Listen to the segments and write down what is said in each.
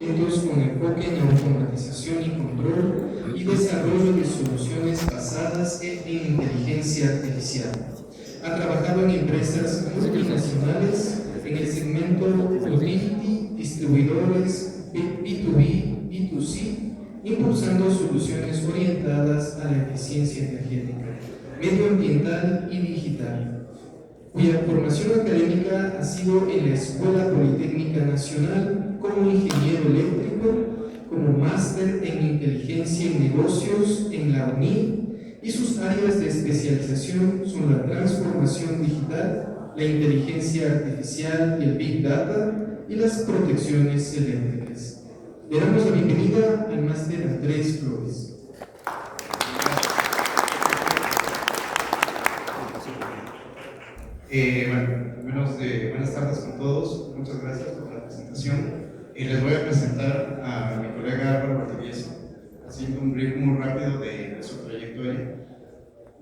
con enfoque en automatización y control y desarrollo de soluciones basadas en inteligencia artificial. Ha trabajado en empresas multinacionales en el segmento utility, distribuidores, B2B, B2C, impulsando soluciones orientadas a la eficiencia energética, medioambiental y digital, cuya formación académica ha sido en la Escuela Politécnica Nacional como ingeniero eléctrico, como máster en inteligencia en negocios en la UNI, y sus áreas de especialización son la transformación digital, la inteligencia artificial y el Big Data y las protecciones eléctricas. Le damos la bienvenida al máster Andrés Flores. Buenas tardes con todos. Muchas gracias por la presentación. Les voy a presentar a mi colega Álvaro Valdivieso, haciendo un brief muy rápido de su trayectoria.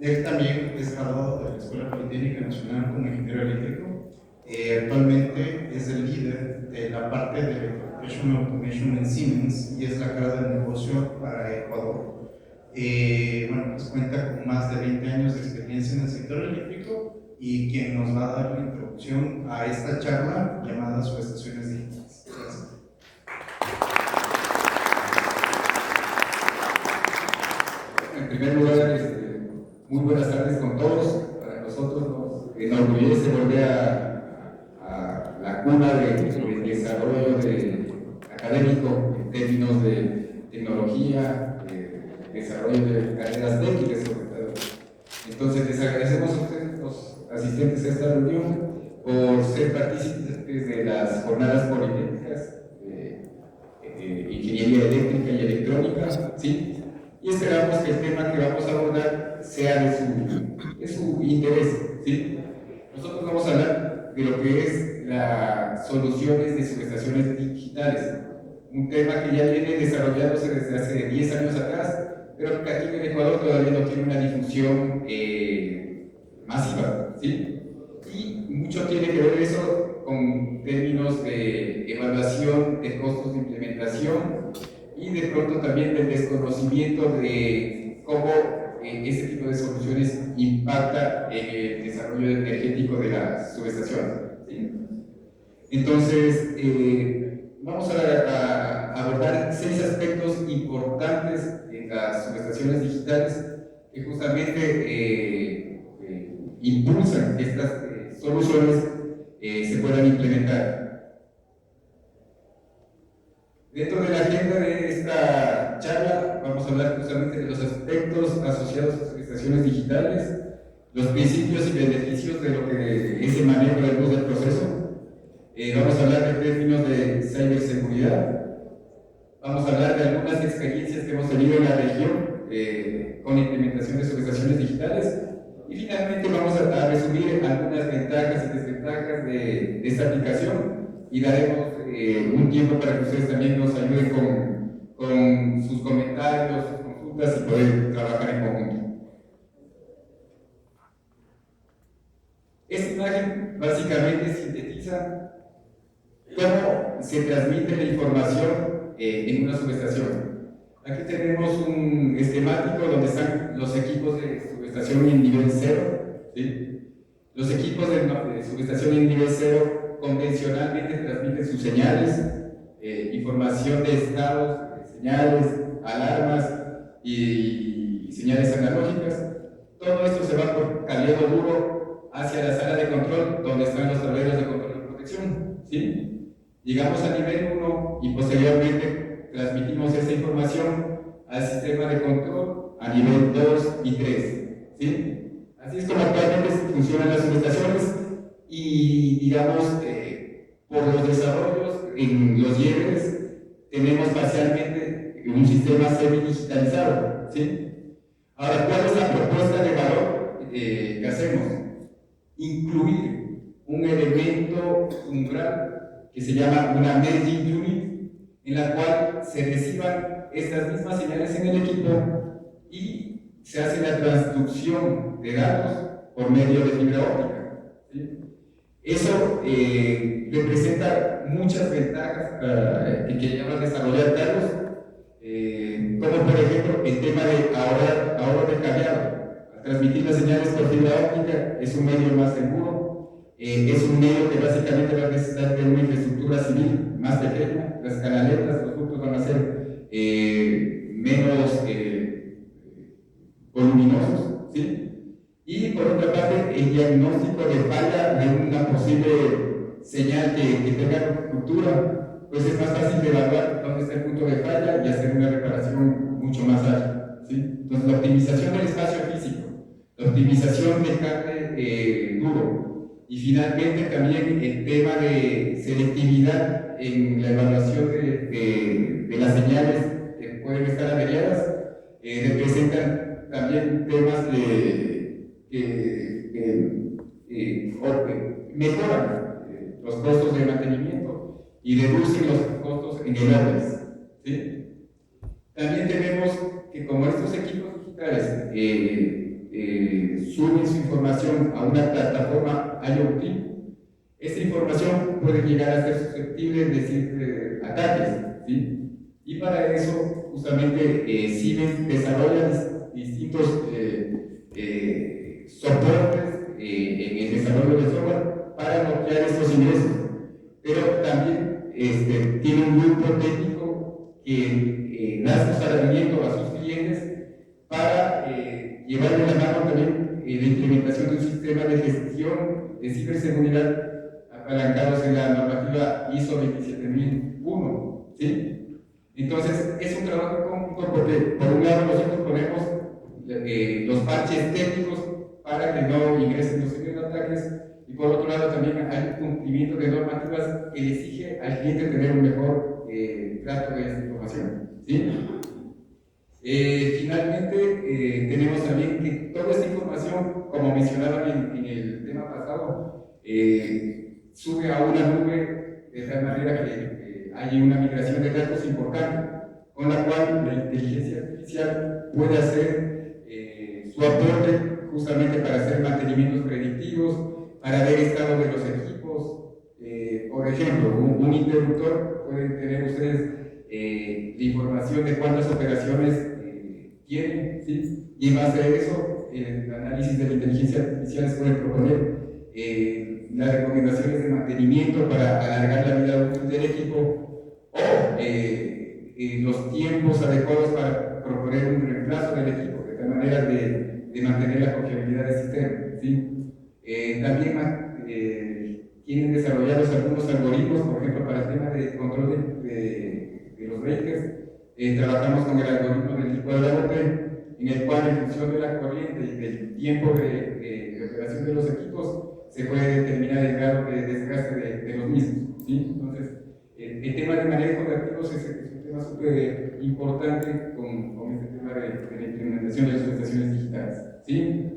Él también es graduado de la Escuela Politécnica Nacional como ingeniero eléctrico. Actualmente es el líder de la parte de Electrification Automation en Siemens y es la cara del negocio para Ecuador. Pues cuenta con más de 20 años de experiencia en el sector eléctrico y quien nos va a dar la introducción a esta charla llamada Subestaciones Digitales. Gracias. En primer lugar, muy buenas tardes con todos. Para nosotros nos enorgullece volver a la cuna del desarrollo académico en términos de tecnología, desarrollo de carreras técnicas sobre todo. Entonces les agradecemos a ustedes, los asistentes a esta reunión, por ser partícipes de las jornadas politécnicas de ingeniería eléctrica y electrónica, ¿sí? Y esperamos que el tema que vamos a abordar sea de su interés, ¿sí? Nosotros vamos a hablar de lo que es las soluciones de subestaciones digitales, un tema que ya viene desarrollándose desde hace 10 años atrás, pero que aquí en Ecuador todavía no tiene una difusión masiva, ¿sí? Y mucho tiene que ver eso con términos de evaluación de costos de implementación y de pronto también del desconocimiento de cómo ese tipo de soluciones impacta en el desarrollo energético de las subestaciones, ¿sí? Entonces, vamos a abordar 6 aspectos importantes en las subestaciones digitales que justamente impulsan que estas soluciones se puedan implementar. Dentro de la agenda de esta charla vamos a hablar justamente de los aspectos asociados a subestaciones digitales, los principios y beneficios de lo que es el manejo de luz del proceso. Vamos a hablar de términos de ciberseguridad. Vamos a hablar de algunas experiencias que hemos tenido en la región con implementación de subestaciones digitales. Y finalmente vamos a resumir algunas ventajas y desventajas de esta aplicación y daremos un tiempo para que ustedes también nos ayuden con sus comentarios, sus consultas y poder trabajar en conjunto. Esta imagen básicamente sintetiza cómo se transmite la información en una subestación. Aquí tenemos un esquemático donde están los equipos de subestación en nivel 0, ¿sí? Los equipos de subestación en nivel 0 convencionalmente transmiten sus señales, información de estados, señales, alarmas y señales analógicas. Todo esto se va por cableado duro hacia la sala de control donde están los tableros de control y protección, ¿sí? Llegamos al nivel 1 y posteriormente transmitimos esa información al sistema de control a nivel 2 y 3, ¿sí? Así es como actualmente funcionan las subestaciones y, digamos, por los desarrollos en los IERES tenemos parcialmente un sistema semi-digitalizado, ¿sí? Ahora, ¿cuál es la propuesta de valor que hacemos? Incluir un elemento umbral que se llama una merging unit, en la cual se reciban estas mismas señales en el equipo y se hace la transducción de datos por medio de fibra óptica, ¿sí? Eso representa muchas ventajas que llevan a desarrollar Carlos, como por ejemplo el tema de ahorro de cableado. Al transmitir las señales por fibra óptica es un medio más seguro, es un medio que básicamente va a necesitar de una infraestructura civil más pequeña, las canaletas, los ductos van a ser menos voluminosos, ¿sí? Y por otra parte, el diagnóstico de falla de una posible señal que tenga ruptura, pues es más fácil de evaluar dónde está el punto de falla y hacer una reparación mucho más ágil, ¿sí? Entonces, la optimización del espacio físico, la optimización del cable duro y finalmente también el tema de selectividad en la evaluación de las señales que pueden estar averiadas, representan también temas que mejoran los costos de mantenimiento y reducen los costos en el OPEX, ¿sí? También tenemos que como estos equipos digitales suben su información a una plataforma IoT, esta información puede llegar a ser susceptible de ataques, ¿sí? Y para eso justamente Siemens desarrolla distintos soportes en el desarrollo de software para bloquear estos ingresos, pero también tiene un grupo técnico que da asesoramiento a sus clientes para llevar de la mano también la implementación de un sistema de gestión de ciberseguridad apalancados en la normativa ISO 27001, ¿sí? Entonces, es un trabajo conjunto porque, por un lado, nosotros ponemos los parches técnicos para que no ingresen los ciberataques, y por otro lado, también hay un cumplimiento de normativas que le exige al cliente tener un mejor trato de esta información, ¿sí? Finalmente, tenemos también que toda esta información, como mencionaba en el tema pasado, sube a una nube de tal manera que hay una migración de datos importante, con la cual la inteligencia artificial puede hacer su aporte justamente para hacer mantenimientos predictivos, para ver estado de los equipos. Por ejemplo, un interruptor, pueden tener ustedes la información de cuántas operaciones tienen, ¿sí? Y en base a eso, el análisis de la inteligencia artificial se puede proponer las recomendaciones de mantenimiento para alargar la vida útil del equipo o los tiempos adecuados para proponer un reemplazo del equipo, de tal manera de mantener la confiabilidad del sistema, ¿sí? También tienen desarrollados algunos algoritmos, por ejemplo, para el tema de control de los breakers. Trabajamos con el algoritmo del licuado de bote, en el cual, en función de la corriente y del tiempo de operación de los equipos, se puede determinar el grado de desgaste de los mismos, ¿sí? Entonces, el tema de manejo de activos es un tema súper importante con este tema de la implementación de las prestaciones digitales, ¿sí?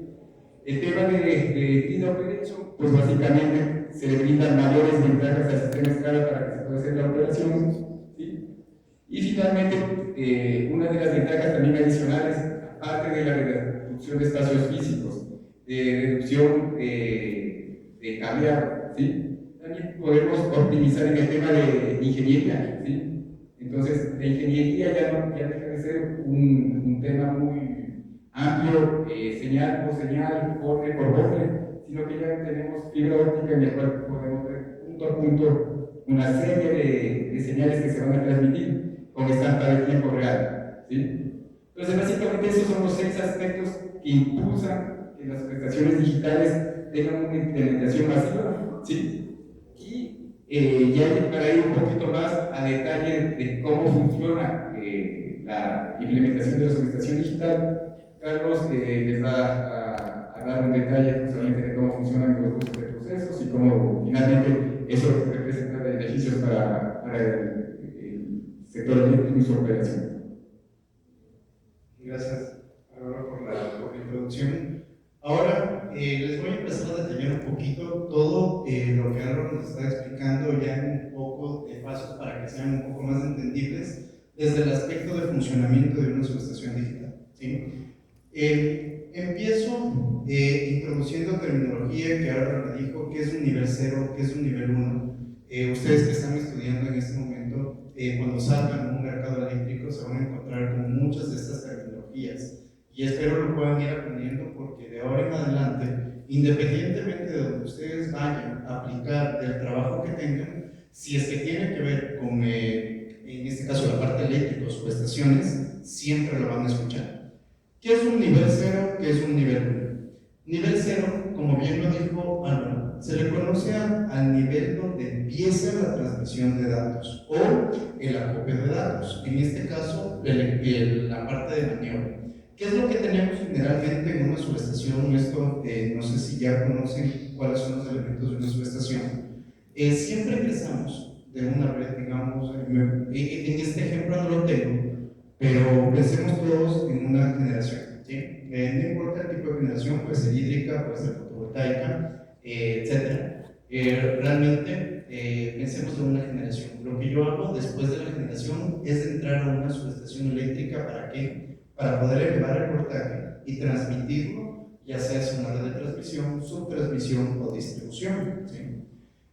El tema de Clean Operation, pues básicamente se le brindan mayores ventajas al sistema escala para que se pueda hacer la operación, ¿sí? Y finalmente, una de las ventajas también adicionales, aparte de la reducción de espacios físicos, de reducción de cableado, ¿sí? También podemos optimizar en el tema de ingeniería, ¿sí? Entonces, la ingeniería ya deja de ser un tema muy amplio, señal por señal, borde por borde, sino que ya tenemos fibra óptica en la cual podemos ver punto a punto una serie de señales que se van a transmitir con estampa de tiempo real, ¿sí? Entonces, básicamente esos son los 6 aspectos que impulsan que las prestaciones digitales tengan una implementación masiva, ¿sí? Y ya para ir un poquito más a detalle de cómo funciona la implementación de la subestación digital, Carlos les va a dar un detalle justamente de cómo funcionan los grupos de procesos y cómo finalmente eso representa beneficios para el sector eléctrico y su operación. Gracias, Álvaro, por la introducción. Ahora les voy a empezar a detallar un poquito todo lo que Álvaro nos está explicando ya en un poco de pasos para que sean un poco más entendibles desde el aspecto de funcionamiento de una subestación digital, ¿sí? Empiezo introduciendo terminología que Álvaro me dijo, que es un nivel 0, que es un nivel 1. Ustedes que están estudiando en este momento, cuando salgan a un mercado eléctrico se van a encontrar con muchas de estas terminologías y espero lo puedan ir aprendiendo porque de ahora en adelante, independientemente de donde ustedes vayan a aplicar del trabajo que tengan, si es que tiene que ver con, en este caso, la parte eléctrica o subestaciones, siempre lo van a escuchar. ¿Qué es un nivel 0? ¿Qué es un nivel 1? Nivel 0, como bien lo dijo Álvaro, se le conoce al nivel donde empieza la transmisión de datos o el acopio de datos, en este caso la parte de maniobra. ¿Qué es lo que tenemos generalmente en una subestación? Esto no sé si ya conocen cuáles son los elementos de una subestación. Siempre empezamos de una red, digamos, en este ejemplo no lo tengo, pero pensemos todos en una generación, ¿sí? No importa el tipo de generación, puede ser hídrica, puede ser fotovoltaica, etc. Realmente pensemos en una generación. Lo que yo hago después de la generación es entrar a una subestación eléctrica. ¿Para qué? Para poder elevar el voltaje y transmitirlo, ya sea hacia una red de transmisión, subtransmisión o distribución, ¿sí?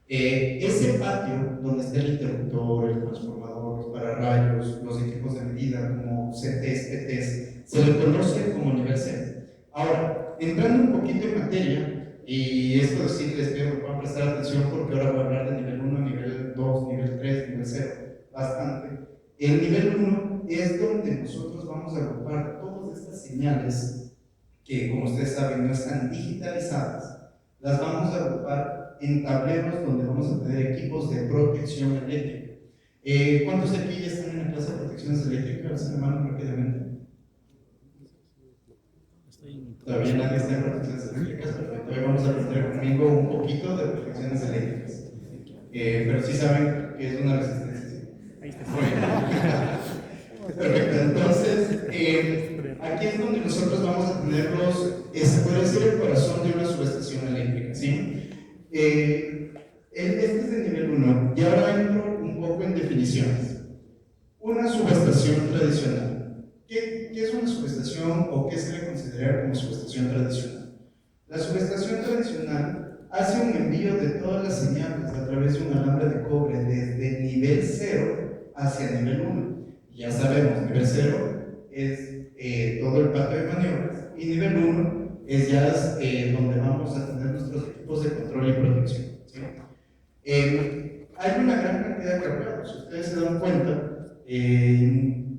Ese patio donde está el interruptor, el transformador, los pararrayos, los equipos de medida como CTs, PTs, se le conoce como nivel 0. Ahora, entrando un poquito en materia, y esto sí les pido que puedan prestar atención porque ahora voy a hablar de nivel 1, nivel 2, nivel 3, nivel 0, bastante. El nivel 1 es donde nosotros vamos a agrupar todas estas señales que, como ustedes saben, no están digitalizadas, las vamos a agrupar en tableros donde vamos a tener equipos de protección eléctrica. ¿Cuántos de aquí ya están en la clase de protecciones eléctricas? ¿Se me mandan rápidamente? Todavía nadie está en protecciones eléctricas, perfecto. Hoy vamos a aprender conmigo un poquito de protecciones eléctricas. Pero sí saben que es una resistencia. Ahí está. Perfecto, entonces aquí es donde nosotros vamos a tenerlos, se puede decir el corazón de una subestación eléctrica, ¿sí? Este es de nivel 1 y ahora entro un poco en definiciones. Una subestación tradicional. ¿Qué es una subestación o qué se le considera como subestación tradicional? La subestación tradicional hace un envío de todas las señales a través de un alambre de cobre desde nivel 0 hacia nivel 1. Ya sabemos, nivel 0 es todo el patio de maniobras y nivel 1 es ya donde vamos a tener nuestros equipos de control y protección, ¿sí? Hay una gran cantidad de cableados, si ustedes se dan cuenta,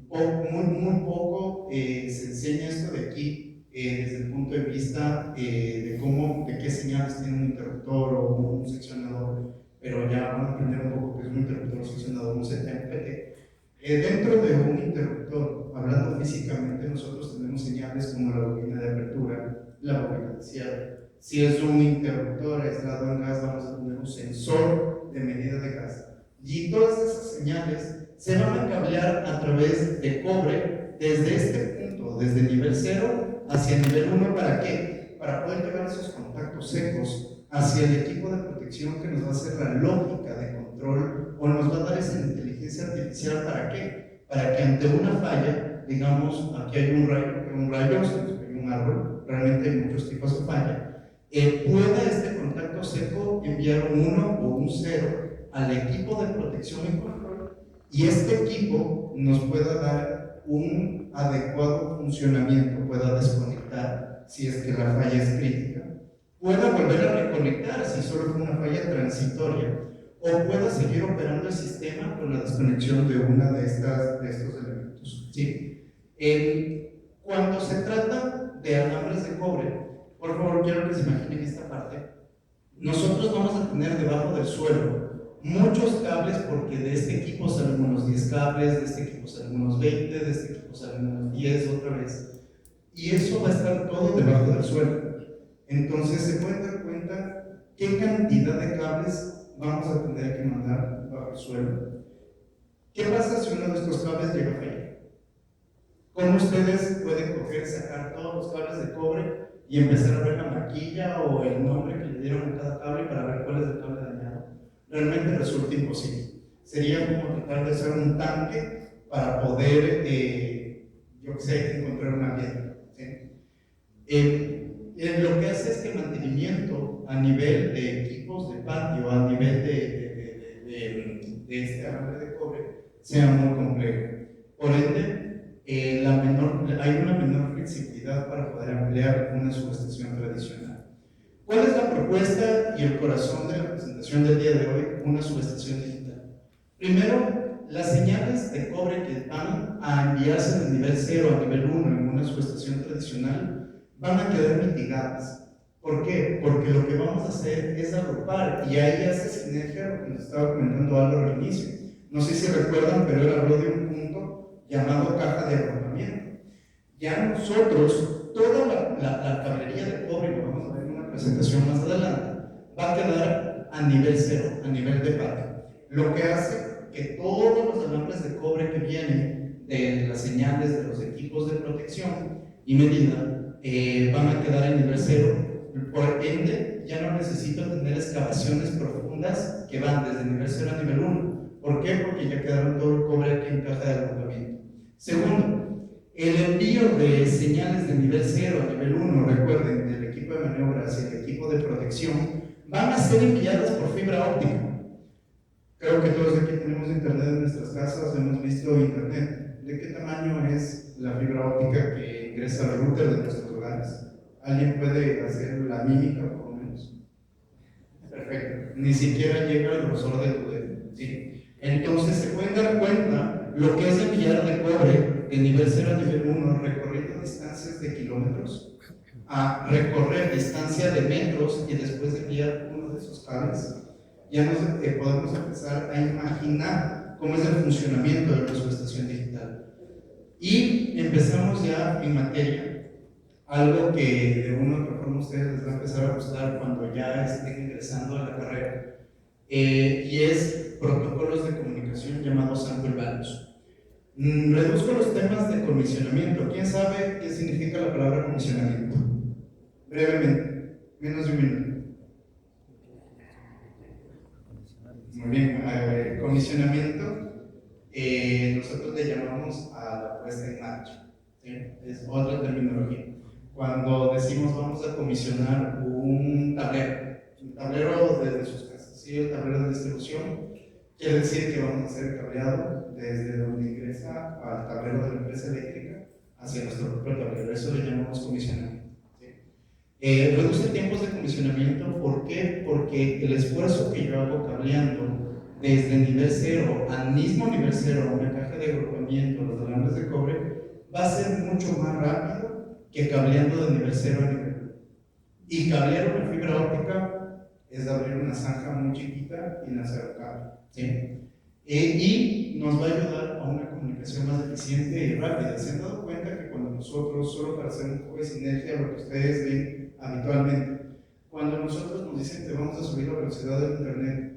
muy poco se enseña esto de aquí desde el punto de vista de qué señales tiene un interruptor o un seccionador, pero ya van a aprender un poco qué es un interruptor, un seccionador, un ZMPT. Dentro de un interruptor, hablando físicamente, nosotros tenemos señales como la bobina de apertura, la bobina de cierre. Si es un interruptor aislado en gas, vamos a tener un sensor de medida de gas. Y todas esas señales se van a cablear a través de cobre desde este punto, desde nivel 0 hacia nivel 1. ¿Para qué? Para poder llevar esos contactos secos hacia el equipo de protección que nos va a hacer la lógica de control o nos va a dar esa inteligencia artificial. ¿Para qué? Para que ante una falla, digamos, aquí hay un rayo, hay un árbol, realmente hay muchos tipos de falla, pueda este contacto seco enviar un 1 o un 0 al equipo de protección y control y este equipo nos pueda dar un adecuado funcionamiento, pueda desconectar si es que la falla es crítica, pueda volver a reconectar si solo fue una falla transitoria o pueda seguir operando el sistema con la desconexión de una de estos elementos, ¿sí? Cuando se trata de alambres de cobre, por favor quiero que se imaginen esta parte. Nosotros vamos a tener debajo del suelo muchos cables porque de este equipo salen unos 10 cables, de este equipo salen unos 20, de este equipo salen unos 10 otra vez. Y eso va a estar todo debajo del suelo. Entonces se pueden dar cuenta qué cantidad de cables vamos a tener que mandar bajo el suelo. ¿Qué pasa si uno de estos cables llega a fallar? ¿Cómo ustedes pueden coger, sacar todos los cables de cobre y empezar a ver la marquilla o el nombre que le dieron a cada cable para ver cuál es el cable dañado? Realmente resulta imposible. Sería como tratar de hacer un tanque para poder, yo qué sé, encontrar una piedra, ¿sí? Lo que hace es que el mantenimiento a nivel de equipos de patio, a nivel de de este alambre de cobre sea muy compleja. Por ende, hay una menor flexibilidad para poder ampliar una subestación tradicional. ¿Cuál es la propuesta y el corazón de la presentación del día de hoy? Una subestación digital. Primero, las señales de cobre que van a enviarse de nivel 0 a nivel 1 en una subestación tradicional van a quedar mitigadas. ¿Por qué? Porque lo que vamos a hacer es agrupar, y ahí hace sinergia lo que nos estaba comentando Álvaro al inicio. No sé si recuerdan, pero él habló de un punto llamado caja de agrupamiento. Ya nosotros, toda la cablería de cobre, que vamos a ver en una presentación más adelante, va a quedar a nivel 0, a nivel de patio. Lo que hace que todos los alambres de cobre que vienen de las señales de los equipos de protección y medida van a quedar en nivel 0. Por ende, ya no necesito tener excavaciones profundas que van desde nivel 0 a nivel 1. ¿Por qué? Porque ya quedaron todo el cobre aquí en caja de agrupamiento. Segundo, el envío de señales de nivel 0 a nivel 1, recuerden, del equipo de maniobras y el equipo de protección, van a ser enviadas por fibra óptica. Creo que todos aquí tenemos internet en nuestras casas, hemos visto internet. ¿De qué tamaño es la fibra óptica que ingresa al router de nuestros hogares? ¿Alguien puede hacer la mímica por lo menos? Perfecto. Ni siquiera llega al grosor de tu dedo. ¿Sí? Entonces se pueden dar cuenta lo que es enviar de cobre de nivel 0 a nivel 1, recorriendo distancias de kilómetros, a recorrer distancia de metros y después de enviar uno de esos cables. Ya nos podemos empezar a imaginar cómo es el funcionamiento de la subestación digital. Y empezamos ya en materia. Algo que de una u otra forma a ustedes les va a empezar a gustar cuando ya estén ingresando a la carrera, y es protocolos de comunicación llamados sample values. Reduzco los temas de comisionamiento. ¿Quién sabe qué significa la palabra comisionamiento? Brevemente, menos de un minuto. Muy bien, comisionamiento, nosotros le llamamos a la puesta en marcha, ¿sí? Es otra terminología. Cuando decimos vamos a comisionar un tablero desde sus casas, ¿sí? El tablero de distribución quiere decir que vamos a hacer el cableado desde donde ingresa al tablero de la empresa eléctrica hacia nuestro propio tablero. Eso le llamamos comisionamiento. Reduce tiempos de comisionamiento. ¿Por qué? Porque el esfuerzo que yo hago cableando desde el nivel 0 al mismo nivel 0 a una caja de agrupamiento, los alambres de cobre, va a ser mucho más rápido que cableando de nivel 0 a nivel 1. Y cablear una fibra óptica es abrir una zanja muy chiquita y lanzar el cable, ¿sí? Y nos va a ayudar a una comunicación más eficiente y rápida. ¿Se han dado cuenta que cuando nosotros, solo para hacer un poco de sinergia, lo que ustedes ven habitualmente, cuando nosotros nos dicen que vamos a subir la velocidad del internet,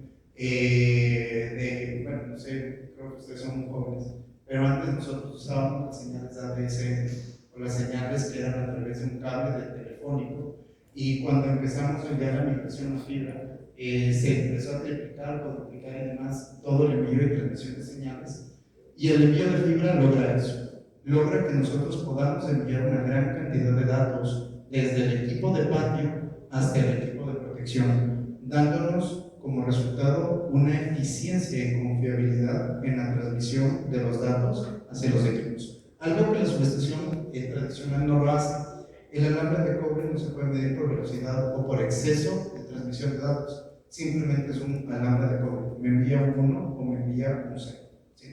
bueno, no sé, creo que ustedes son muy jóvenes, pero antes nosotros usábamos las señales ADSL o las señales que eran a través de un cable telefónico, y cuando empezamos a enviar la migración a fibra, se empezó a triplicar, cuadruplicar y demás todo el envío y transmisión de señales, y el envío de fibra logra eso, logra que nosotros podamos enviar una gran cantidad de datos desde el equipo de patio hasta el equipo de protección, dándonos como resultado una eficiencia y confiabilidad en la transmisión de los datos hacia los equipos. Algo que la subestación tradicional no lo hace. El alambre de cobre no se puede medir por velocidad o por exceso de transmisión de datos. Simplemente es un alambre de cobre. Me envía un 1 o me envía un 0. ¿Sí?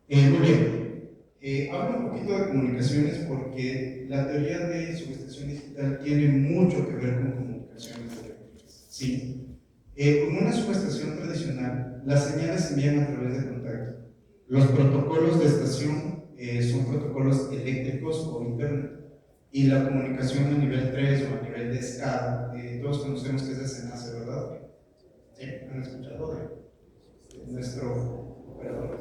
Muy bien. Hablo un poquito de comunicaciones porque la teoría de subestación digital tiene mucho que ver con comunicaciones eléctricas. ¿Sí? Con una subestación tradicional, las señales se envían a través de contacto. Los protocolos de estación son protocolos eléctricos o internet. Y la comunicación a nivel 3 o a nivel de SCADA, todos conocemos que es el SENACE, ¿verdad? ¿Sí? ¿Han escuchado de nuestro operador?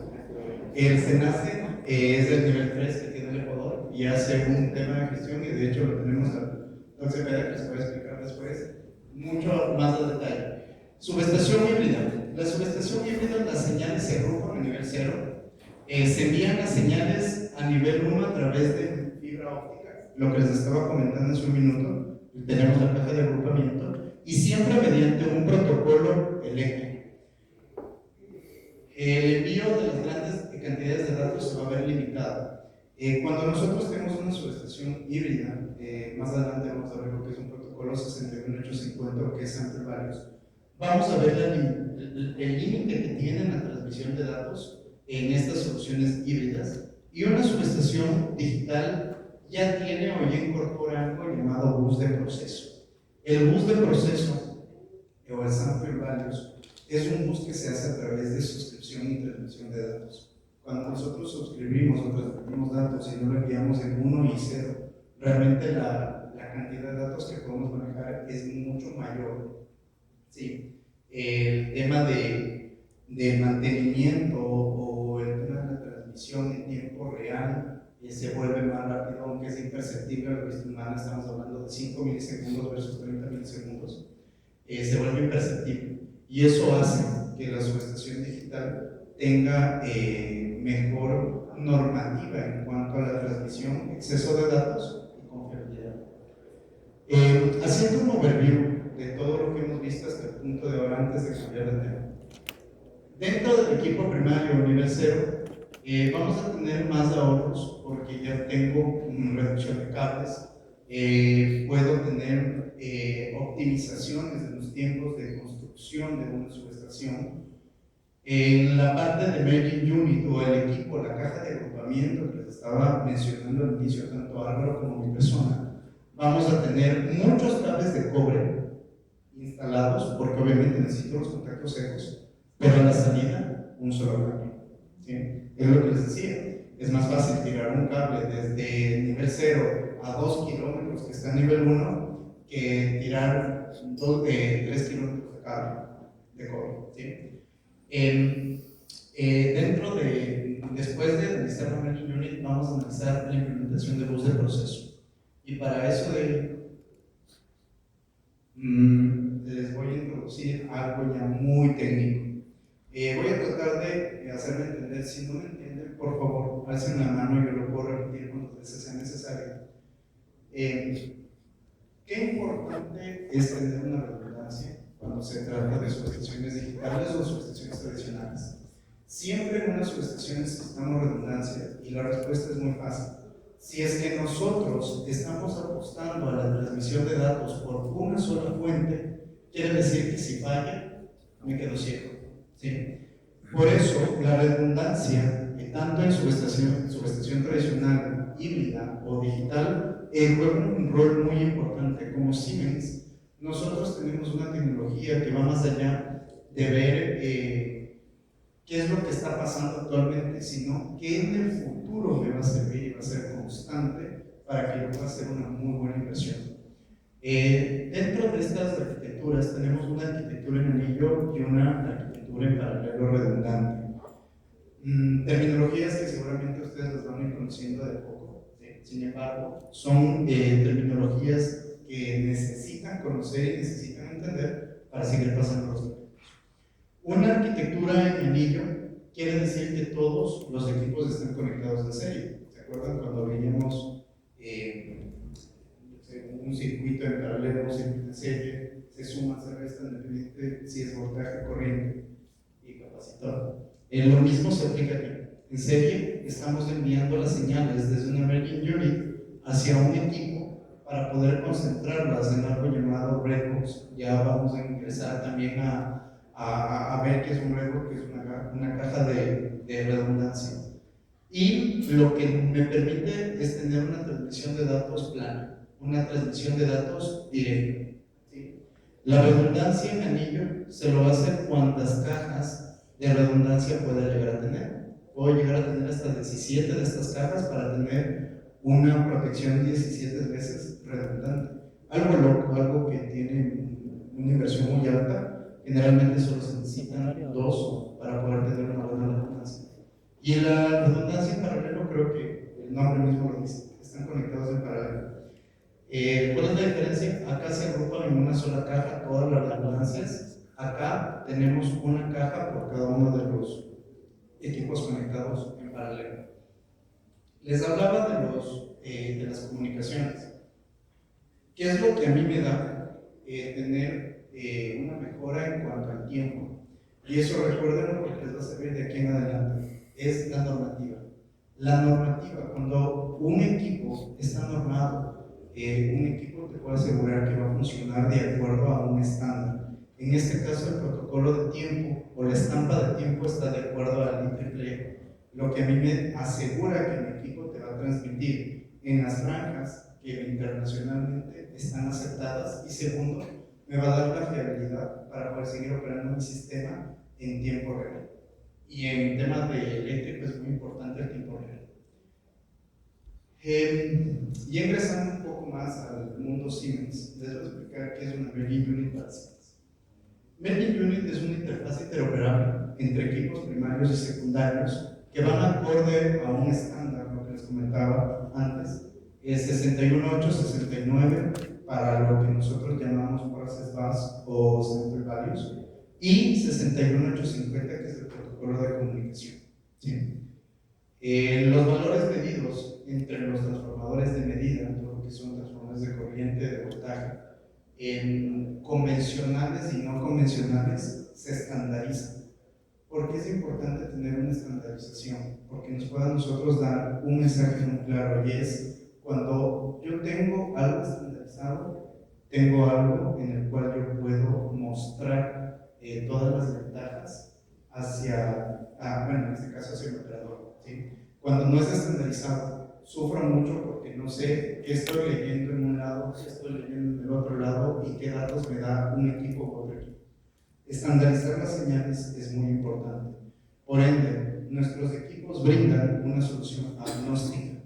El SENACE es del nivel 3 que tiene el Ecuador y hace un tema de gestión, y de hecho lo tenemos al doctor Cepeda, que les voy a explicar después mucho más de detalle. Subestación híbrida. La subestación híbrida, las señales se agrupan a nivel 0, se envían las señales a nivel 1 a través de fibra óptica, lo que les estaba comentando hace un minuto. Tenemos la caja de agrupamiento y siempre mediante un protocolo eléctrico. El envío de las grandes cantidades de datos se va a ver limitado. Cuando nosotros tenemos una subestación híbrida, más adelante vamos a ver lo que es un protocolo 61850 o que es entre varios, vamos a ver el límite que tiene la transmisión de datos en estas soluciones híbridas, y una subestación digital ya tiene o ya incorpora algo llamado bus de proceso. El bus de proceso, o el sample values, es un bus que se hace a través de suscripción y transmisión de datos. Cuando nosotros suscribimos o transmitimos datos y no lo enviamos en 1 y 0, realmente la cantidad de datos que podemos manejar es mucho mayor. ¿Sí? El tema de mantenimiento o el tema de la transmisión en tiempo real se vuelve más rápido, aunque es imperceptible a la vista humana. Estamos hablando de 5 milisegundos versus 30 milisegundos. Se vuelve imperceptible, y eso hace que la subestación digital tenga mejor normativa en cuanto a la transmisión, exceso de datos y confiabilidad. Haciendo un overview de todo lo que hemos visto hasta el punto de ahora, antes de cambiar de tema, dentro del equipo primario nivel 0 vamos a tener más ahorros porque ya tengo reducción de cables, puedo tener optimizaciones de los tiempos de construcción de una subestación. En la parte de Merging Unit o el equipo, la caja de agrupamiento que les estaba mencionando al inicio, tanto Álvaro como mi persona, vamos a tener muchos cables de cobre instalados, porque obviamente necesito los contactos secos, pero a la salida un solo cable. ¿Sí? Es lo que les decía, es más fácil tirar un cable desde nivel 0 a 2 kilómetros que está a nivel 1 que tirar 3 kilómetros de cable de cobre. ¿Sí? Después de analizar la Merging Unit, vamos a analizar la implementación de bus de proceso, y para eso les voy a introducir algo ya muy técnico. Voy a tratar de hacerme entender. Si no me entienden, por favor, alcen la mano y yo lo puedo repetir cuando sea necesario. Qué importante es tener una redundancia cuando se trata de subestaciones digitales o subestaciones tradicionales. Siempre en una subestación necesitamos redundancia, y la respuesta es muy fácil. Si es que nosotros estamos apostando a la transmisión de datos por una sola fuente, quiere decir que si falla, me quedo ciego. ¿Sí? Por eso, la redundancia, tanto en subestación tradicional, híbrida o digital, juega un rol muy importante. Como Siemens, nosotros tenemos una tecnología que va más allá de ver qué es lo que está pasando actualmente, sino qué en el futuro me va a servir y va a ser constante para que yo pueda hacer una muy buena inversión. Dentro de estas arquitecturas tenemos una arquitectura en anillo y una arquitectura en paralelo redundante. Terminologías que seguramente ustedes las van a ir conociendo de poco. Sin embargo, son terminologías que necesitan conocer y necesitan entender para seguir pasando los tiempos. Una arquitectura en anillo quiere decir que todos los equipos están conectados en serie. ¿Se acuerdan cuando veíamos un circuito en paralelo, un circuito en serie? Se suma, se resta, independiente si es voltaje, corriente y capacitor. Lo mismo se aplica aquí. En serie estamos enviando las señales desde una Merging Unit hacia un equipo para poder concentrarlas en algo llamado redbox. Ya vamos a ingresar también a ver qué es un redbox, que es una caja de redundancia. Y lo que me permite es tener una transmisión de datos plana, una transmisión de datos directa. ¿Sí? La redundancia en anillo se lo va a hacer cuantas cajas de redundancia pueda llegar a tener. Puedo llegar a tener hasta 17 de estas cajas para tener una protección 17 veces redundante. Algo loco, algo que tiene una inversión muy alta. Generalmente solo se necesitan 2 para poder tener una buena redundancia. Y la redundancia en paralelo, creo que el nombre mismo lo dice, están conectados en paralelo. ¿Cuál es la diferencia? Acá se agrupan en una sola caja todas las redundancias. Acá tenemos una caja por cada uno de los equipos conectados en paralelo. Les hablaba de las comunicaciones. ¿Qué es lo que a mí me da tener una mejora en cuanto al tiempo. Y eso recuérdenlo porque les va a servir de aquí en adelante. Es la normativa. La normativa, cuando un equipo está normado, un equipo te puede asegurar que va a funcionar de acuerdo a un estándar. En este caso, el protocolo de tiempo o la estampa de tiempo está de acuerdo al IEEE, lo que a mí me asegura que mi equipo te va a transmitir en las franjas que internacionalmente están aceptadas, y segundo, me va a dar la fiabilidad para poder seguir operando mi sistema en tiempo real. Y en temas de eléctrico es muy importante el tiempo real. Y ingresando un poco más al mundo Siemens, les voy a explicar qué es una Merging Unit para Siemens. Merging Unit es una interfaz interoperable entre equipos primarios y secundarios que van acorde a un estándar, lo que les comentaba antes, es 61869 para lo que nosotros llamamos Process Bus o Center Values, y 61850, que es el protocolo de comunicación. ¿Sí? Los valores medidos entre los transformadores de medida, todo lo que son transformadores de corriente, de voltaje, en convencionales y no convencionales, se estandarizan. ¿Por qué es importante tener una estandarización? Porque nos puede a nosotros dar un mensaje muy claro, y es cuando yo tengo algo estandarizado, tengo algo en el cual yo puedo mostrar todas las ventajas hacia, bueno, en este caso hacia el operador, ¿sí? Cuando no es estandarizado, sufro mucho porque no sé qué estoy leyendo en un lado, qué estoy leyendo en el otro lado y qué datos me da un equipo u otro equipo. Estandarizar las señales es muy importante. Por ende, nuestros equipos brindan una solución agnóstica.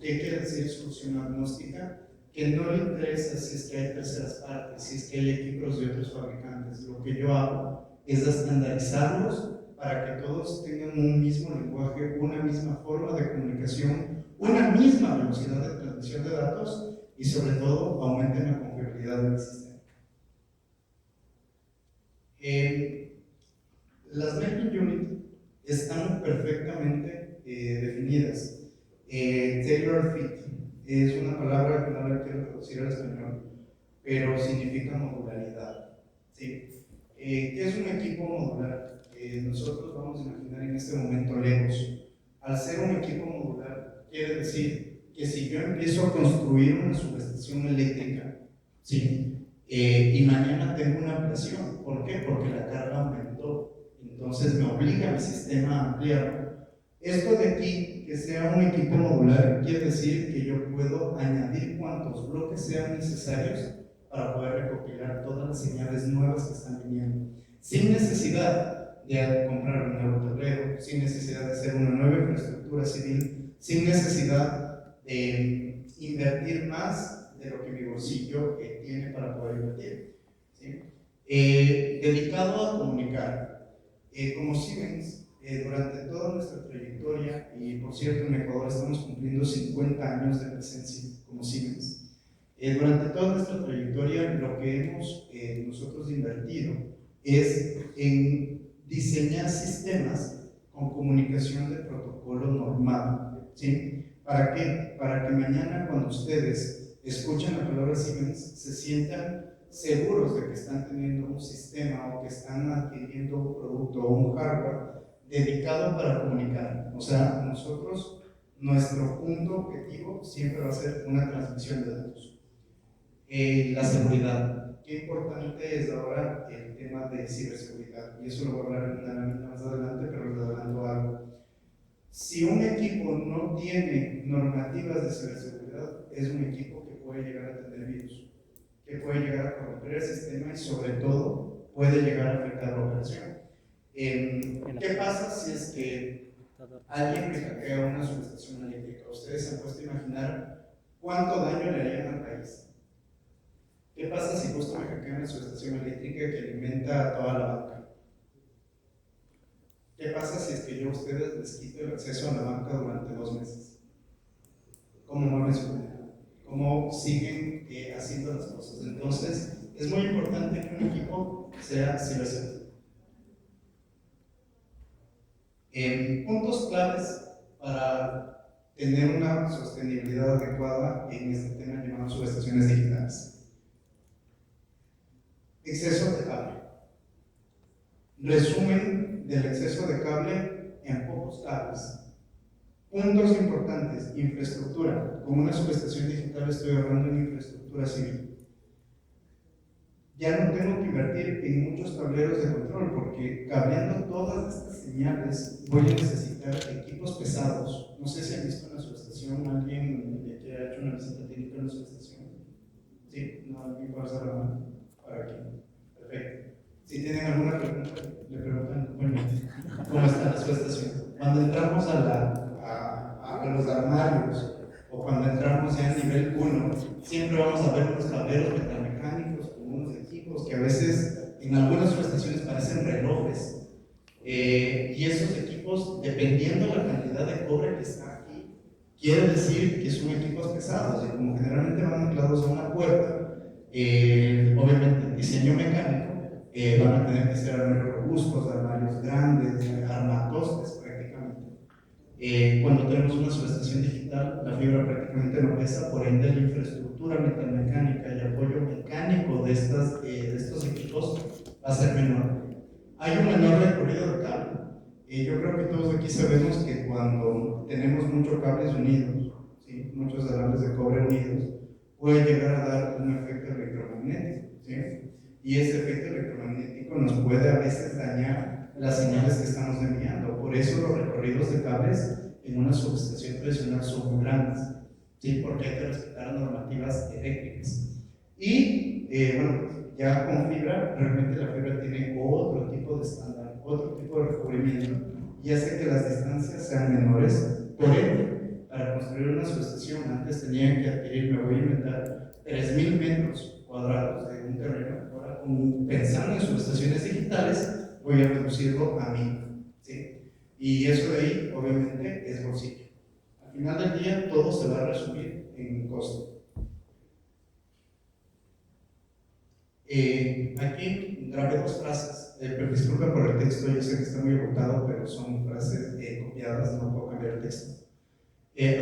¿Qué quiere decir solución agnóstica? Que no le interesa si es que hay terceras partes, si es que hay equipos de otros fabricantes. Lo que yo hago es estandarizarlos para que todos tengan un mismo lenguaje, una misma forma de comunicación, una misma velocidad de transmisión de datos y sobre todo aumenten la confiabilidad del sistema. Las Merging Unit están perfectamente definidas. Tailor fit es una palabra que no la quiero traducir al español, pero significa modularidad. ¿Sí? ¿Qué es un equipo modular? Nosotros vamos a imaginar en este momento Legos. Al ser un equipo modular, quiere decir que si yo empiezo a construir una subestación eléctrica, ¿sí? Y mañana tengo una ampliación, ¿por qué? Porque la carga aumentó, entonces me obliga a mi sistema a ampliarlo. Esto de aquí, que sea un equipo modular, quiere decir que yo puedo añadir cuantos bloques sean necesarios para poder recopilar todas las señales nuevas que están viniendo, sin necesidad de comprar un nuevo tablero, sin necesidad de hacer una nueva infraestructura civil, sin necesidad de invertir más de lo que mi bolsillo tiene para poder invertir. ¿Sí? Dedicado a comunicar. Como Siemens, durante toda nuestra trayectoria, y por cierto en Ecuador estamos cumpliendo 50 años de presencia como Siemens, durante toda nuestra trayectoria lo que hemos nosotros invertido es en diseñar sistemas con comunicación de protocolo normado. ¿Sí? ¿Para qué? Para que mañana cuando ustedes escuchan la palabra Siemens se sientan seguros de que están teniendo un sistema o que están adquiriendo un producto o un hardware dedicado para comunicar. O sea, nosotros, nuestro punto objetivo siempre va a ser una transmisión de datos. La seguridad. Qué importante es ahora el tema de ciberseguridad, y eso lo voy a hablar en una lámina más adelante, pero les adelanto algo. Si un equipo no tiene normativas de ciberseguridad, es un equipo que puede llegar a tener virus, que puede llegar a corromper el sistema y sobre todo puede llegar a afectar la operación. ¿Qué pasa si es que alguien me hackea una subestación eléctrica? Ustedes se han puesto a imaginar cuánto daño le harían al país. ¿Qué pasa si justo me hackean una subestación eléctrica que alimenta a toda la banca? ¿Qué pasa si es que yo a ustedes les quito el acceso a la banca durante 2 meses? ¿Cómo mueven su dinero? ¿Cómo siguen haciendo las cosas? Entonces, es muy importante que un equipo sea ciberseguro. Puntos claves para tener una sostenibilidad adecuada en este tema llamado subestaciones digitales. Exceso de cable. Resumen del exceso de cable en pocos cables. Puntos importantes: infraestructura. Con una subestación digital estoy hablando en infraestructura civil. Ya no tengo que invertir en muchos tableros de control, porque cableando todas estas señales voy a necesitar equipos pesados. No sé si han visto en la subestación, alguien de aquí ha hecho una visita técnica en la subestación. Sí, no, alguien puede hacer la mano para aquí. Perfecto. Si tienen alguna pregunta, le preguntan, bueno, ¿cómo está la subestación? Cuando entramos a los armarios, o cuando entramos ya en nivel 1, siempre vamos a ver unos tableros metalmecánicos con unos equipos que a veces en algunas subestaciones parecen relojes. Y esos equipos, dependiendo de la cantidad de cobre que está aquí, quiere decir que son equipos pesados, y como generalmente van anclados a una puerta, obviamente el diseño mecánico van a tener que ser armarios robustos, armarios grandes, armatostes prácticamente. Cuando tenemos una subestación digital, la fibra prácticamente no pesa, por ende la infraestructura metalmecánica y apoyo mecánico de estos equipos va a ser menor. Hay un menor recorrido de cable. Yo creo que todos aquí sabemos que cuando tenemos muchos cables unidos, ¿sí?, muchos alambres de cobre unidos, puede llegar a dar un efecto electromagnético, ¿sí? Y ese efecto electromagnético nos puede a veces dañar las señales que estamos enviando. Por eso los recorridos de cables en una subestación tradicional son muy grandes, ¿sí?, porque hay que respetar normativas eléctricas. Y bueno, ya con fibra, realmente la fibra tiene otro tipo de estándar, otro tipo de recubrimiento, y hace que las distancias sean menores. Por ende, para construir una subestación antes tenían que adquirir, me voy a inventar, 3.000 metros cuadrados de un terreno. Ahora, pensando en subestaciones digitales, voy a reducirlo a 1.000, ¿sí? Y eso de ahí, obviamente, es bolsillo. Al final del día, todo se va a resumir en costo. Aquí grabé dos frases, disculpen por el texto, yo sé que está muy agotado, pero son frases copiadas, no puedo cambiar el texto.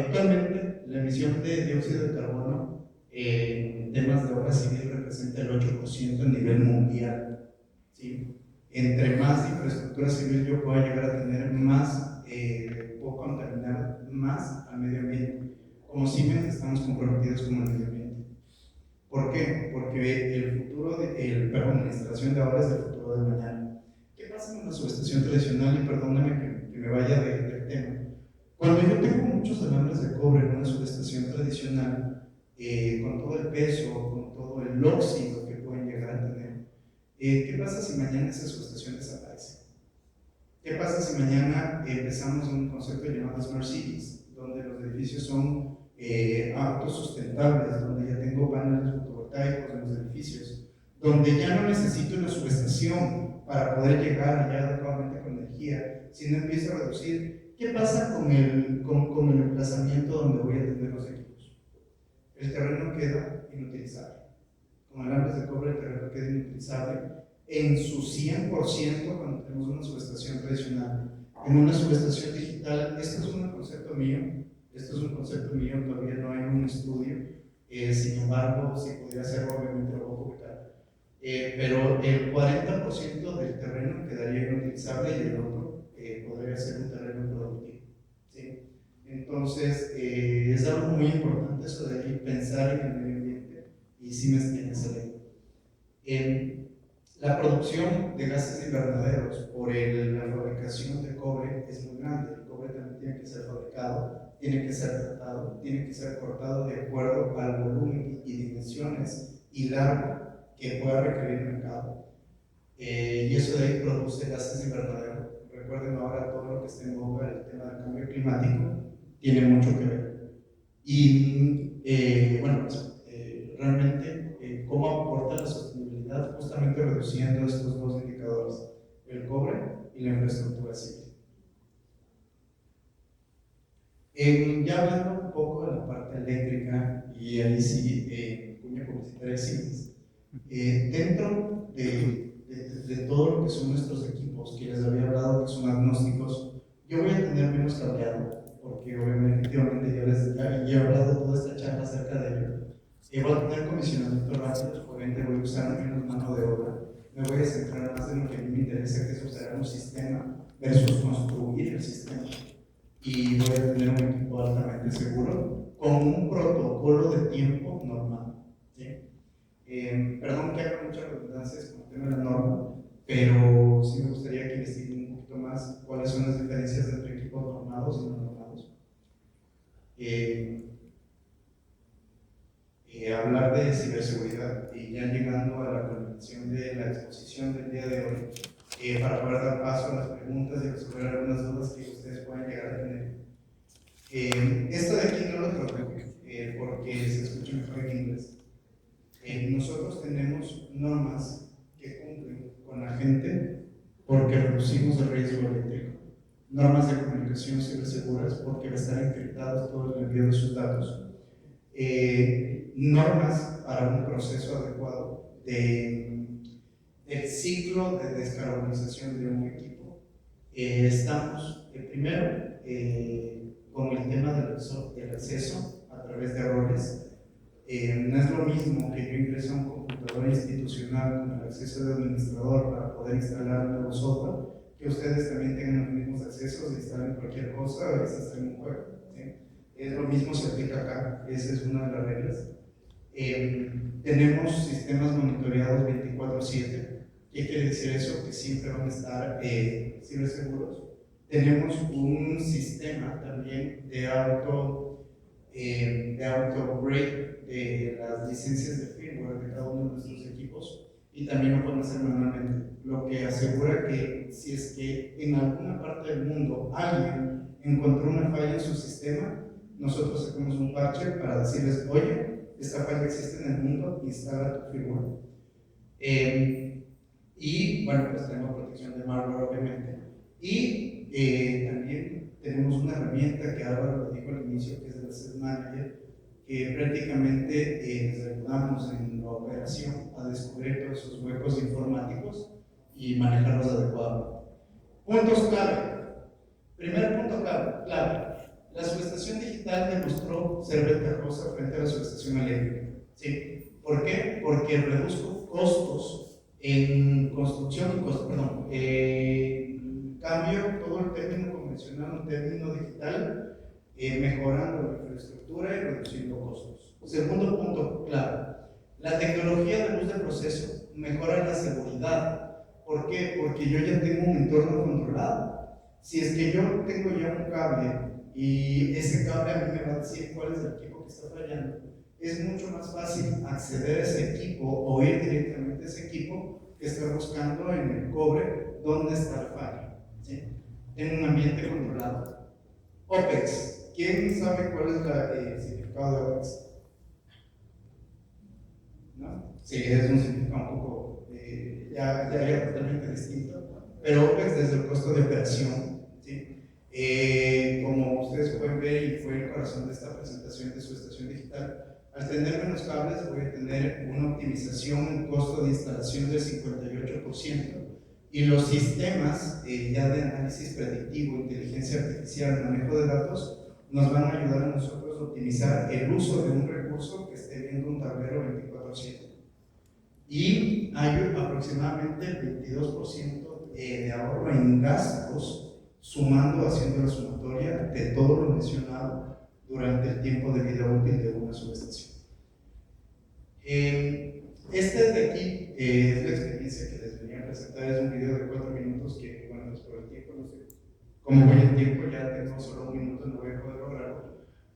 Actualmente, la emisión de dióxido de carbono en temas de obra civil representa el 8% a nivel mundial, ¿sí? Entre más infraestructura civil yo pueda llegar a tener, más puedo contaminar más al medio ambiente. Como Siemens estamos comprometidos con el medio ambiente. ¿Por qué? Porque el futuro, la instalación de ahora es el futuro de mañana. ¿Qué pasa en una subestación tradicional? Y perdóname que me vaya del tema. Cuando yo tengo muchos alambres de cobre en una subestación tradicional, con todo el peso, con todo el óxido que pueden llegar a tener, ¿qué pasa si mañana esa subestación desaparece? ¿Qué pasa si mañana empezamos un concepto llamado Smart Cities, donde los edificios son autosustentables, donde ya tengo paneles fotovoltaicos en los edificios, donde ya no necesito una subestación para poder llegar ya adecuadamente con energía, sino empiezo a reducir? ¿Qué pasa con el emplazamiento donde voy a tener los equipos? El terreno queda inutilizable. Con alambres de cobre el terreno queda inutilizable en su 100% cuando tenemos una subestación tradicional. En una subestación digital, esto es un concepto mío, todavía no hay un estudio, sin embargo, si pudiera hacerlo, obviamente lo voy a publicar. Pero el 40% del terreno quedaría inutilizable y el otro podría ser un terreno productivo, ¿sí? Entonces, es algo muy importante eso de pensar en el medio ambiente, y Siemens tiene esa ley. La producción de gases invernaderos por la fabricación de cobre es muy grande. El cobre también tiene que ser fabricado, tiene que ser tratado, tiene que ser cortado de acuerdo al volumen y dimensiones y largo que pueda requerir el mercado. Y eso de ahí produce gases invernaderos. Recuerden ahora todo lo que está en boga, el tema del cambio climático, tiene mucho que ver. Y bueno, realmente, ¿cómo aporta la sostenibilidad? Justamente reduciendo estos dos indicadores, el cobre y la infraestructura civil. Ya hablando un poco de la parte eléctrica, y ahí sí, cuña publicitaria Siemens, dentro de todo lo que son nuestros equipos, que les había hablado que son agnósticos, yo voy a tener menos cableado, porque obviamente efectivamente ya he hablado toda esta charla acerca de ello. Voy a tener comisionamiento rápido, por ende voy a usar menos mano de obra. me voy a centrar más en lo que a mí me interesa, que es observar un sistema versus construir el sistema. Y voy a tener un equipo altamente seguro con un protocolo de tiempo normal. ¿Sí? Perdón que haga muchas redundancias con el tema de la norma, pero sí me gustaría que investiguen un poquito más cuáles son las diferencias entre equipos normados y no normados. Hablar de ciberseguridad y ya llegando a la conclusión de la exposición del día de hoy, para poder dar paso a las preguntas y resolver algunas dudas que ustedes puedan llegar a tener. Esto de aquí no lo traduzco porque se escucha mejor en inglés. Nosotros tenemos normas que cumplen con la gente porque reducimos el riesgo eléctrico. Normas de comunicación ciberseguras porque va a estar encriptado todo el envío de sus datos. Normas para un proceso adecuado del ciclo de descarbonización de un equipo. Estamos primero con el tema del acceso a través de roles. No es lo mismo que yo ingrese a un computador institucional con el acceso de administrador para poder instalar un nuevo software, que ustedes también tengan los mismos accesos e instalen cualquier cosa o instalen un juego. ¿Sí? Es lo mismo se aplica acá, esa es una de las reglas. Tenemos sistemas monitoreados 24/7. ¿Qué quiere decir eso? Que siempre van a estar ciberseguros. Tenemos un sistema también de auto-upgrade de las licencias de firmware de cada uno de nuestros equipos y también lo pueden hacer manualmente, lo que asegura que si es que en alguna parte del mundo alguien encontró una falla en su sistema, nosotros sacamos un parche para decirles, oye, esta falla existe en el mundo, instala tu firmware. Y bueno, pues tenemos protección de malware obviamente. Y también tenemos una herramienta que ahora lo dijo al inicio, que es el Asset Manager, que prácticamente les ayudamos en la operación a descubrir todos esos huecos informáticos y manejarlos adecuadamente. Puntos clave. Primer punto clave. La subestación digital demostró ser ventajosa frente a la subestación eléctrica. ¿Sí? ¿Por qué? Porque reduzco costos en construcción y costos, cambio todo el término convencional, un término digital, mejorando la infraestructura y reduciendo costos. Segundo punto clave, la tecnología de luz de proceso mejora la seguridad. ¿Por qué? Porque yo ya tengo un entorno controlado. Si es que yo tengo ya un cable y ese cable a mí me va a decir cuál es el equipo que está fallando, es mucho más fácil acceder a ese equipo o ir directamente a ese equipo que estar buscando en el cobre dónde está el fallo. ¿Sí? En un ambiente controlado. OPEX. ¿Quién sabe cuál es el significado de OPEX? ¿No? Sí, es un significado un poco ya totalmente distinto, pero OPEX desde el costo de operación. ¿Sí? Como ustedes pueden ver, y fue el corazón de esta presentación de su estación digital, al tener menos cables voy a tener una optimización en costo de instalación del 58%. Y los sistemas ya de análisis predictivo, inteligencia artificial, manejo de datos, nos van a ayudar a nosotros a optimizar el uso de un recurso que esté viendo un tablero 24/7. Y hay aproximadamente el 22% de ahorro en gastos, sumando, haciendo la sumatoria de todo lo mencionado durante el tiempo de vida útil de una subestación. Este de aquí es la experiencia que les venía a presentar, es un video de 4 minutos que, bueno, pues por el tiempo, no sé cómo voy el tiempo, ya tengo solo 1 minuto, no voy a poder lograrlo.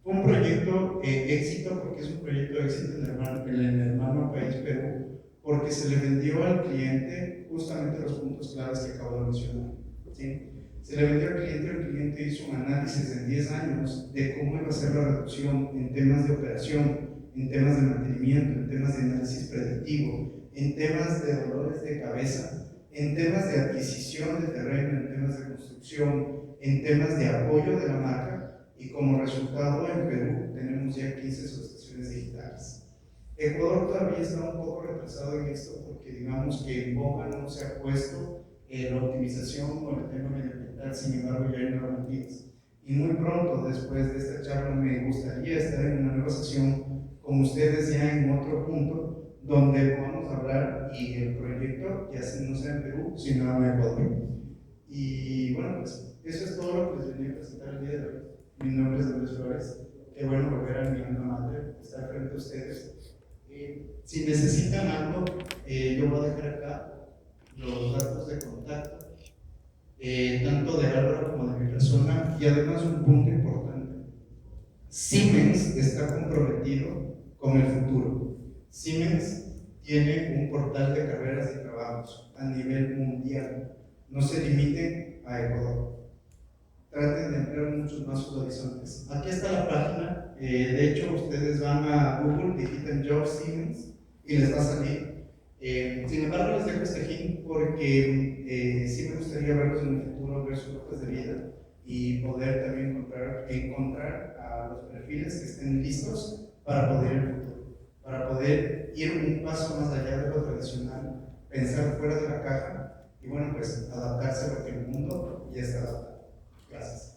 Fue un proyecto éxito, porque es un proyecto éxito en el hermano país Perú, porque se le vendió al cliente justamente los puntos claves que acabo de mencionar. ¿Sí? Se le vendió al cliente, el cliente hizo un análisis en 10 años de cómo iba a ser la reducción en temas de operación, en temas de mantenimiento, en temas de análisis predictivo, en temas de dolores de cabeza, en temas de adquisición de terreno, en temas de construcción, en temas de apoyo de la marca, y como resultado en Perú tenemos ya 15 subestaciones digitales. Ecuador todavía está un poco retrasado en esto porque digamos que en boga no se ha puesto la optimización con el tema medioambiental, sin embargo ya hay normativas. Y muy pronto, después de esta charla, me gustaría estar en una nueva sesión con ustedes ya en otro punto, donde vamos a hablar y el proyecto ya no sea en Perú, sino en Ecuador. Y bueno, pues eso es todo lo que les venía a presentar el día de hoy. Mi nombre es Andrés Flores. Qué bueno volver a mi alma mater, estar frente a ustedes. Si necesitan algo, yo voy a dejar acá los datos de contacto, tanto de Álvaro como de mi persona, y además un punto importante. Siemens está comprometido con el futuro. Siemens tiene un portal de carreras y trabajos a nivel mundial. No se limiten a Ecuador. Traten de ampliar muchos más sus horizontes. Aquí está la página. De hecho, ustedes van a Google, digitan Jobs Siemens y les va a salir. Sin embargo, les dejo este link porque sí me gustaría verlos en el futuro, ver sus hojas de vida y poder también encontrar a los perfiles que estén listos para poder ir al futuro, para poder ir un paso más allá de lo tradicional, pensar fuera de la caja y bueno, pues adaptarse a lo que el mundo ya está adaptado. Gracias.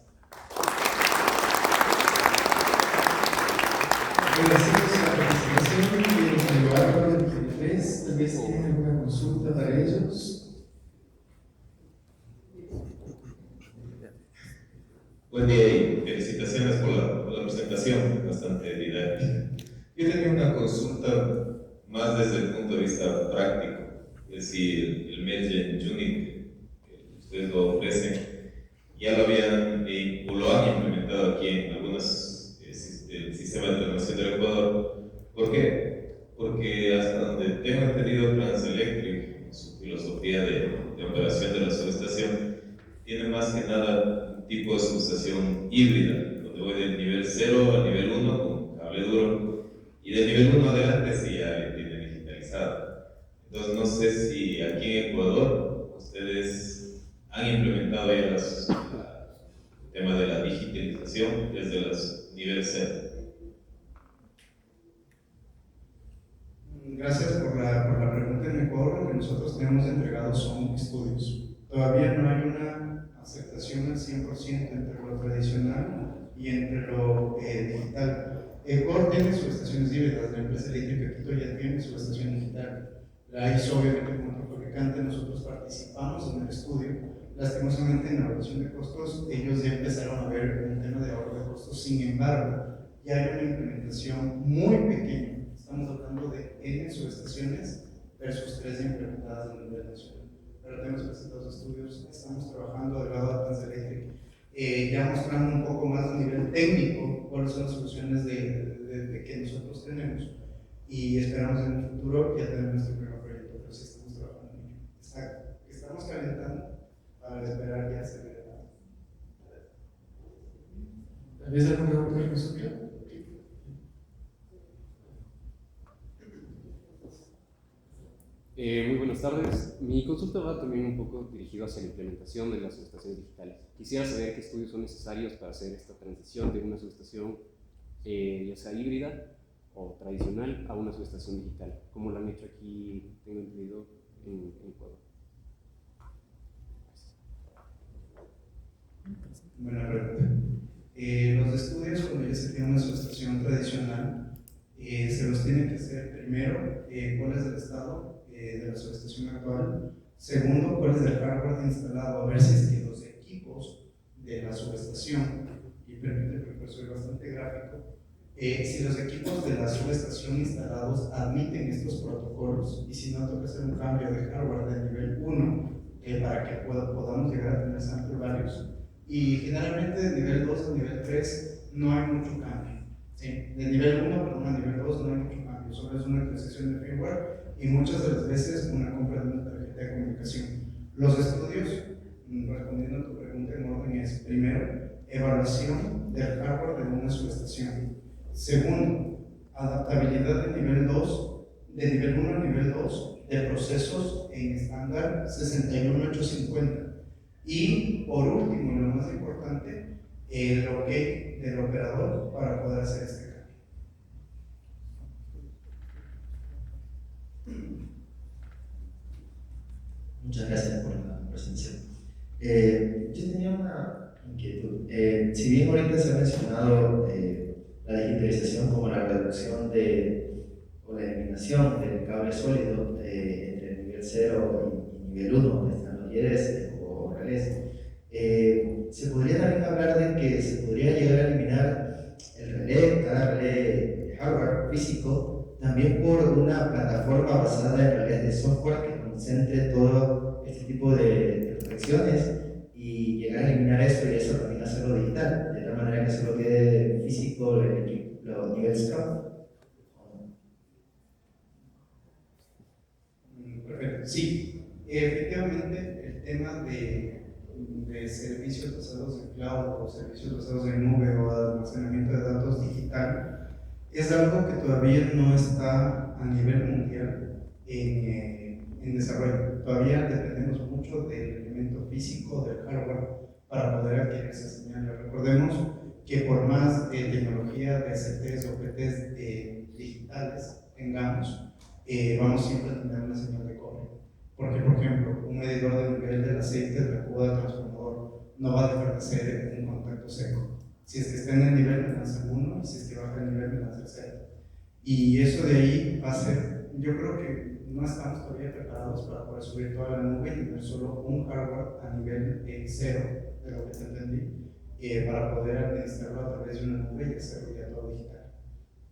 Agradecemos la participación de los Álvaro del GT3. Tal vez tienen alguna consulta para ellos. Buen día y felicitaciones por la presentación, bastante didáctica. Yo tenía una consulta más desde el punto de vista práctico, es decir, el Medgen Unit que ustedes lo ofrecen, ya lo habían o lo han implementado aquí en algunos sistemas de transmisión del Ecuador. ¿Por qué? Porque hasta donde tengo entendido, Transelectric, en su filosofía de operación de la subestación, tiene más que nada un tipo de subestación híbrida, donde voy del nivel 0 al nivel 1 con cable duro, y del nivel 1 adelante sí ya tiene digitalizado. Entonces no sé si aquí en Ecuador ustedes han implementado ya el tema de la digitalización desde los niveles 0. Gracias por la pregunta. En Ecuador lo que nosotros tenemos entregado son estudios. Todavía no hay una aceptación al 100% entre lo tradicional y entre lo digital. Ecuador tiene subestaciones híbridas, la empresa eléctrica Quito ya tiene su estación digital. La hizo obviamente como otro fabricante, nosotros participamos en el estudio. Lastimosamente en la evaluación de costos ellos ya empezaron a ver un tema de ahorro de costos, sin embargo ya hay una implementación muy pequeña. Estamos hablando de N subestaciones versus 3 implementadas a nivel nacional. Pero tenemos presentados estudios, estamos trabajando del lado de Transelectric, ya mostrando un poco más a nivel técnico cuáles son las soluciones que nosotros tenemos y esperamos en el futuro ya tener nuestro primer proyecto, pero sí estamos trabajando en ello. Estamos calentando para esperar ya se vea. Tal vez alguna otra consulta. Muy buenas tardes. Mi consulta va también un poco dirigida hacia la implementación de las subestaciones digitales. Quisiera saber qué estudios son necesarios para hacer esta transición de una subestación ya sea híbrida o tradicional a una subestación digital, como lo han hecho aquí, tengo entendido, en Ecuador. Buena pregunta. Los estudios, cuando ya se tiene una subestación tradicional, se los tienen que hacer primero, cuál es el estado de la subestación actual. Segundo, cuál es el hardware instalado, a ver si es que los equipos de la subestación, y permíteme porque soy bastante gráfico, si los equipos de la subestación instalados admiten estos protocolos, y si no, toca hacer un cambio de hardware de nivel 1 para que podamos llegar a tener sample values. Y generalmente de nivel 2 a nivel 3 no hay mucho cambio. ¿Sí? De nivel 1 perdón, a nivel 2 no hay mucho cambio, solo es una actualización de firmware y muchas de las veces una compra de una tarjeta de comunicación. Los estudios, respondiendo a tu pregunta en orden, es primero, evaluación del hardware de una subestación. Segundo, adaptabilidad de nivel 2, de nivel 1 a nivel 2, de procesos en estándar 61850. Y por último, y lo más importante, el OK del operador para poder hacer este cambio. Muchas gracias por la presentación. Yo tenía una inquietud. Si bien ahorita se ha mencionado la digitalización como la reducción o la eliminación combinación del cable sólido entre el nivel 0 y nivel 1, donde están los IEDs o relés. Se podría también hablar de que se podría llegar a eliminar el relé, cada relé hardware físico, también por una plataforma basada en relés de software que concentre todo este tipo de protecciones y llegar a eliminar eso y eso también hacerlo digital, de tal manera que solo quede físico el equipo, los niveles SCAF. Perfecto, sí. Efectivamente, el tema de servicios basados en cloud o servicios basados en nube o almacenamiento de datos digital es algo que todavía no está a nivel mundial en desarrollo. Todavía dependemos mucho del elemento físico, del hardware, para poder adquirir esa señal. Recordemos que por más tecnología de CTs o PTs digitales tengamos, vamos siempre a tener una señal de cobre. Porque, por ejemplo, un medidor de nivel del aceite de la cuba del transformador no va a diferenciar un contacto seco. Si es que está en el nivel, me lanza el 1, y si es que baja el nivel, me lanza el 0. Y eso de ahí va a ser, yo creo que no estamos todavía preparados para poder subir toda la nube y tener solo un hardware a nivel 0, de lo que te entendí, para poder administrarlo a través de una nube y hacerlo ya todo digital.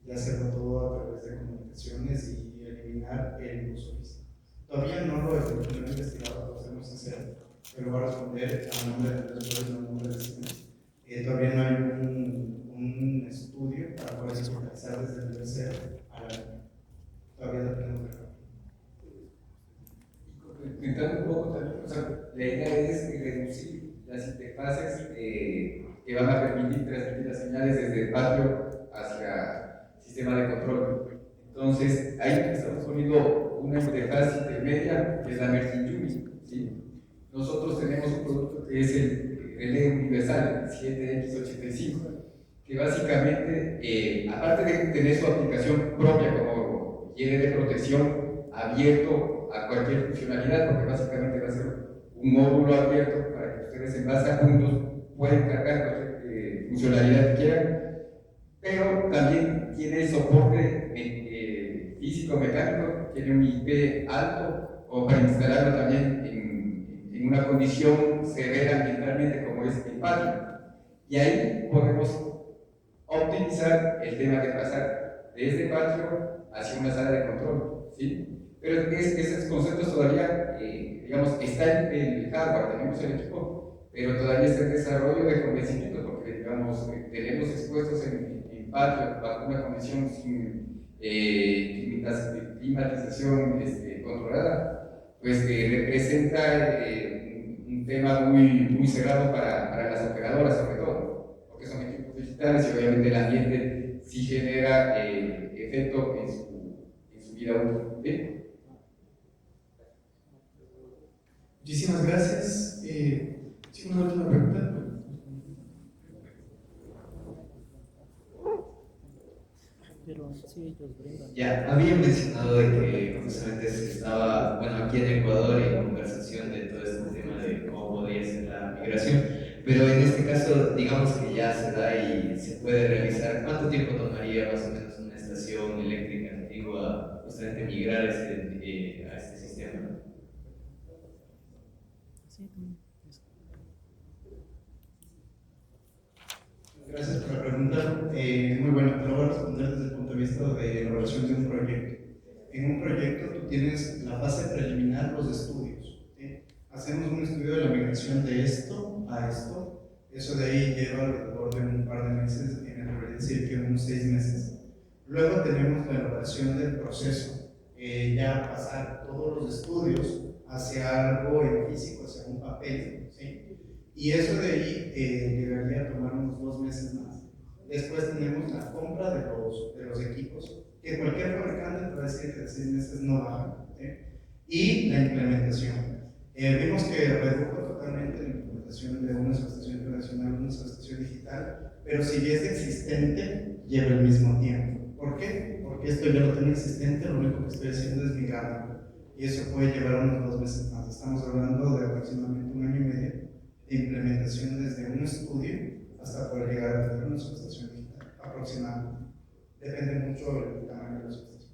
Y hacerlo todo a través de comunicaciones y eliminar el uso físico. Todavía no lo he investigado, para sernos sinceros, pero voy a responder a nombre de Andrés Flores, no a nombre de Siemens. Todavía no hay un estudio para poder exportar desde el nivel 0 a la nube. Todavía dependemos de la. Comentando un poco también, o sea, la idea es reducir las interfaces que van a permitir transmitir las señales desde el patio hacia el sistema de control. Entonces, ahí estamos poniendo una interfaz intermedia que es la Merging Yumi, ¿sí? Nosotros tenemos un producto que es el relé universal 7X85, que básicamente, aparte de tener su aplicación propia como IED de protección abierto a cualquier funcionalidad, porque básicamente va a ser un módulo abierto para que ustedes en base a puntos pueden cargar cualquier funcionalidad que quieran, pero también tiene soporte físico-mecánico, tiene un IP alto, o para instalarlo también en una condición severa ambientalmente como es el patio. Y ahí podemos optimizar el tema de pasar desde el patio hacia una sala de control, ¿sí? Pero esos conceptos todavía, digamos, está el hardware, tenemos el equipo, pero todavía está en desarrollo de convencimiento, porque, digamos, tenemos expuestos en patio bajo una condición sin climatización controlada, pues representa un tema muy cerrado para las operadoras, sobre todo, porque son equipos digitales y obviamente el ambiente sí genera efecto en su vida útil. ¿Sí? Muchísimas gracias. ¿Sí, una última pregunta? Ya, habían mencionado de que justamente se estaba, bueno, aquí en Ecuador en conversación de todo este tema de cómo podría ser la migración, pero en este caso, digamos que ya se da y se puede realizar. ¿Cuánto tiempo tomaría más o menos una estación eléctrica antigua justamente migrar a este sistema? Gracias por la pregunta. Muy buena, te lo voy a responder desde el punto de vista de la evaluación de un proyecto. En un proyecto tú tienes la fase preliminar, los estudios. ¿Sí? Hacemos un estudio de la migración de esto a esto. Eso de ahí lleva alrededor de un par de meses, me atrevería a decir que unos 6 meses. Luego tenemos la elaboración del proceso, ya pasar todos los estudios hacia algo en físico, hacia un papel. ¿Sí? Y eso de ahí llegaría a tomar unos 2 meses más. Después tenemos la compra de los equipos, que cualquier fabricante te va a decir que de 6 meses no bajan. Y la implementación. Vimos que redujo totalmente la implementación de una subestación tradicional a una subestación digital, pero si es existente, lleva el mismo tiempo. ¿Por qué? Porque esto ya lo tengo existente, lo único que estoy haciendo es migrarlo. Y eso puede llevar unos 2 meses más. Estamos hablando de aproximadamente 1 año y medio de implementación desde un estudio hasta poder llegar a tener una subestación digital, aproximadamente. Depende mucho del tamaño de la subestación.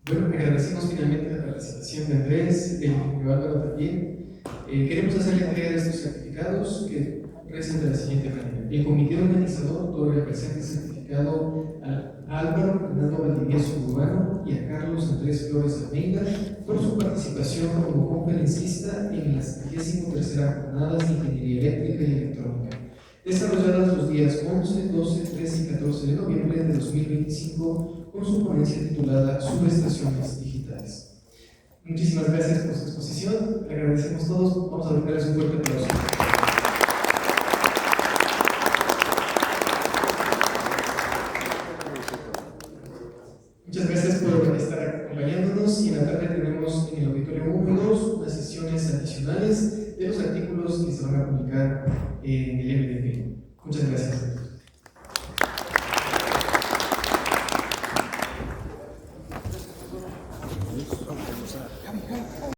Bueno, agradecemos finalmente la participación de Andrés, del ingeniero Álvaro también. Queremos hacer la entrega de estos certificados que rezan de la siguiente manera. El comité organizador otorga el presente certificado a Álvaro Fernando Valdivieso Urbano y a Carlos Andrés Flores Almeida por su participación como conferencista en las 33ª Jornadas de Ingeniería Eléctrica y Electrónica, desarrolladas los días 11, 12, 13 y 14 de noviembre de 2025 con su ponencia titulada Subestaciones Digitales. Muchísimas gracias por su exposición, le agradecemos todos, vamos a darles un fuerte aplauso. Muchas gracias por estar acompañándonos y en la tarde tenemos en el auditorio 1 y 2 unas sesiones adicionales de los artículos que se van a publicar en el MDP. Muchas gracias.